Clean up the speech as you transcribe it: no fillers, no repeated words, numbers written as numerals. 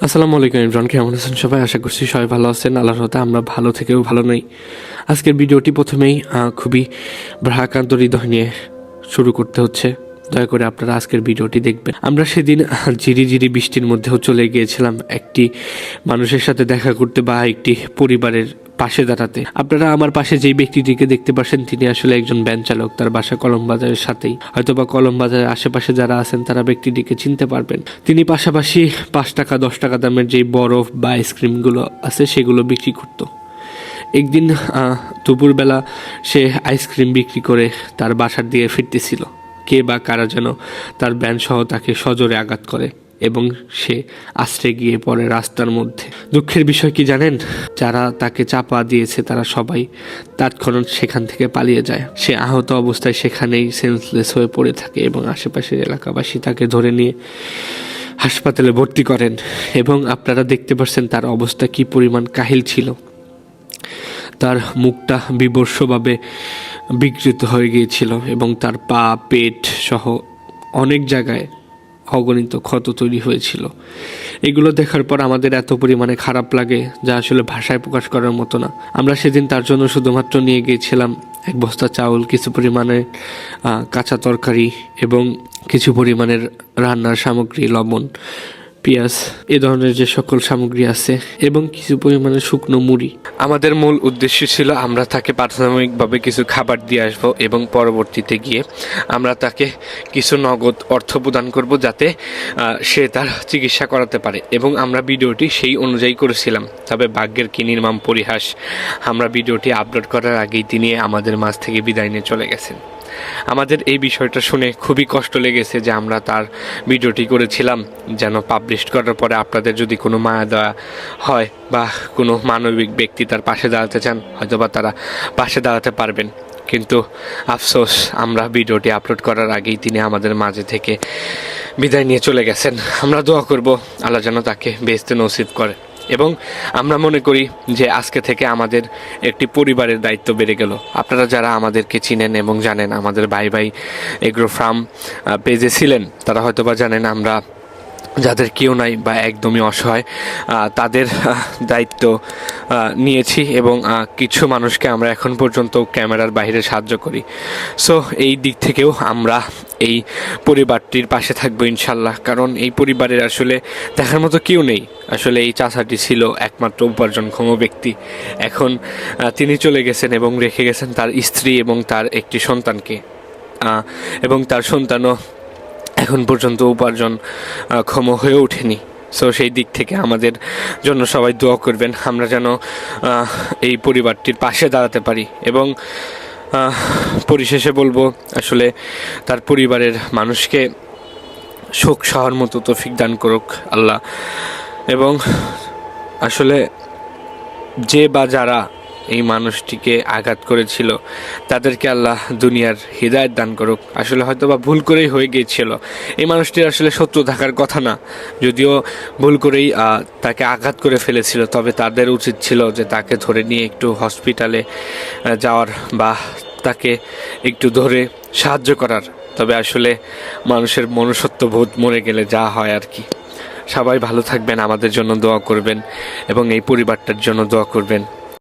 আসসালামু আলাইকুম ইমরান, কেমন আছেন সবাই? আশা করছি সবাই ভালো আছেন। আল্লাহর রহমতে আমরা ভালো থেকেও ভালো নই। আজকের ভিডিওটি প্রথমেই খুবই ভারাক্রান্ত হৃদয় নিয়ে শুরু করতে হচ্ছে। দয়া করে আপনারা আজকের ভিডিওটি দেখবেন। আমরা সেদিন ঝিরিঝিরি বৃষ্টির মধ্যেও চলে গিয়েছিলাম একটি মানুষের সাথে দেখা করতে বা একটি পরিবারের পাশে দাঁড়াতে। আপনারা আমার পাশে যেই ব্যক্তিটিকে দেখতে পাচ্ছেন তিনি আসলে একজন ভ্যান চালক। তার বাসা কলম বাজারের সাথেই, হয়তোবা কলম বাজারের আশেপাশে যারা আছেন তারা ব্যক্তিটিকে চিনতে পারবেন। তিনি পাশাপাশি 5 টাকা 10 টাকা দামের যেই বরফ বা আইসক্রিমগুলো আছে সেগুলো বিক্রি করতো। একদিন দুপুরবেলা সে আইসক্রিম বিক্রি করে তার বাসার দিকে ফিরতেছিল। কে বা কারা যেন তার ভ্যান সহ তাকে সজোরে আঘাত করে এবং সে আশ্রয় গিয়ে পড়ে রাস্তার মধ্যে। দুঃখের বিষয় কি জানেন? যারা তাকে চাপা দিয়েছে তারা সবাই তৎক্ষণাৎ সেখান থেকে পালিয়ে যায়। সে আহত অবস্থায় সেখানেই সেন্সলেস হয়ে পড়ে থাকে এবং আশেপাশের এলাকাবাসী তাকে ধরে নিয়ে হাসপাতালে ভর্তি করেন। এবং আপনারা দেখতে পাচ্ছেন তার অবস্থা কি পরিমাণ কাহিল ছিল। তার মুখটা বিবর্ষভাবে বিকৃত হয়ে গিয়েছিল এবং তার পা, পেট সহ অনেক জায়গায় অগণিত ক্ষত তৈরি হয়েছিল। এগুলো দেখার পর আমাদের এত পরিমাণে খারাপ লাগে যা আসলে ভাষায় প্রকাশ করার মতো না। আমরা সেদিন তার জন্য শুধুমাত্র নিয়ে গিয়েছিলাম 1 বস্তা চাউল, কিছু পরিমাণে কাঁচা তরকারি এবং কিছু পরিমাণের রান্নার সামগ্রী, লবণ, পেঁয়াজ, এ ধরনের যে সকল সামগ্রী আছে এবং কিছু পরিমাণে শুকনো মুড়ি। আমাদের মূল উদ্দেশ্য ছিল আমরা তাকে প্রাথমিকভাবে কিছু খাবার দিয়ে আসবো এবং পরবর্তীতে গিয়ে আমরা তাকে কিছু নগদ অর্থ প্রদান করব যাতে সে তার চিকিৎসা করাতে পারে। এবং আমরা ভিডিওটি সেই অনুযায়ী করেছিলাম। তবে ভাগ্যের কি নির্মম পরিহাস, আমরা ভিডিওটি আপলোড করার আগেই তিনি আমাদের মাঝ থেকে বিদায় নিয়ে চলে গেছেন। আমাদের এই বিষয়টা শুনে খুবই কষ্ট লেগেছে যে আমরা তার ভিডিওটি করেছিলাম যেন পাবলিশ করার পরে আপনাদের যদি কোনো মায়া দেওয়া হয় বা কোনো মানবিক ব্যক্তি তার পাশে দাঁড়াতে চান হয়তোবা তারা পাশে দাঁড়াতে পারবেন। কিন্তু আফসোস, আমরা ভিডিওটি আপলোড করার আগেই তিনি আমাদের মাঝে থেকে বিদায় নিয়ে চলে গেছেন। আমরা দোয়া করব আল্লাহ যেন তাকে বেহেশতে নসিব করে। এবং আমরা মনে করি যে আজকে থেকে আমাদের একটি পরিবারের দায়িত্ব বেড়ে গেল। আপনারা যারা আমাদেরকে চিনেন এবং জানেন আমাদের ভাই ভাই এগ্রো ফার্ম পেজে ছিলেন তারা হয়তোবা জানেন আমরা যাদের কেউ নাই বা একদমই অসহায় তাদের দায়িত্ব নিয়েছি এবং কিছু মানুষকে আমরা এখন পর্যন্ত ক্যামেরার বাইরে সাহায্য করি। সো এই দিক থেকেও আমরা এই পরিবারটির পাশে থাকবো ইনশাল্লাহ। কারণ এই পরিবারের আসলে দেখার মতো কেউ নেই। আসলে এই চাচাটি ছিল একমাত্র উপার্জনক্ষম ব্যক্তি। এখন তিনি চলে গেছেন এবং রেখে গেছেন তার স্ত্রী এবং তার একটি সন্তানকে, এবং তার সন্তানও এখন পর্যন্ত উপার্জন ক্ষম হয়ে ওঠেনি। সো সেই দিক থেকে আমাদের জন্য সবাই দোয়া করবেন আমরা যেন এই পরিবারটির পাশে দাঁড়াতে পারি। এবং পরিশেষে বলবো আসলে তার পরিবারের মানুষকে শোক সহার মতো তৌফিক দান করুক আল্লাহ। এবং আসলে যে বা যারা এই মানুষটিকে আঘাত করেছিল তাদেরকে আল্লাহ দুনিয়ার হিদায়াত দান করুক। আসলে হয়তো বা ভুল করেই হয়ে গিয়েছিল। এই মানুষটির আসলে শত্রু থাকার কথা না, যদিও ভুল করেই তাকে আঘাত করে ফেলেছিল। তবে তাদের উচিত ছিল যে তাকে ধরে নিয়ে একটু হসপিটালে যাওয়ার বা তাকে একটু ধরে সাহায্য করার। তবে আসলে মানুষের মনুষ্যত্ব বোধ মরে গেলে যা হয় আর কি। সবাই ভালো থাকবেন, আমাদের জন্য দোয়া করবেন এবং এই পরিবারটার জন্য দোয়া করবেন।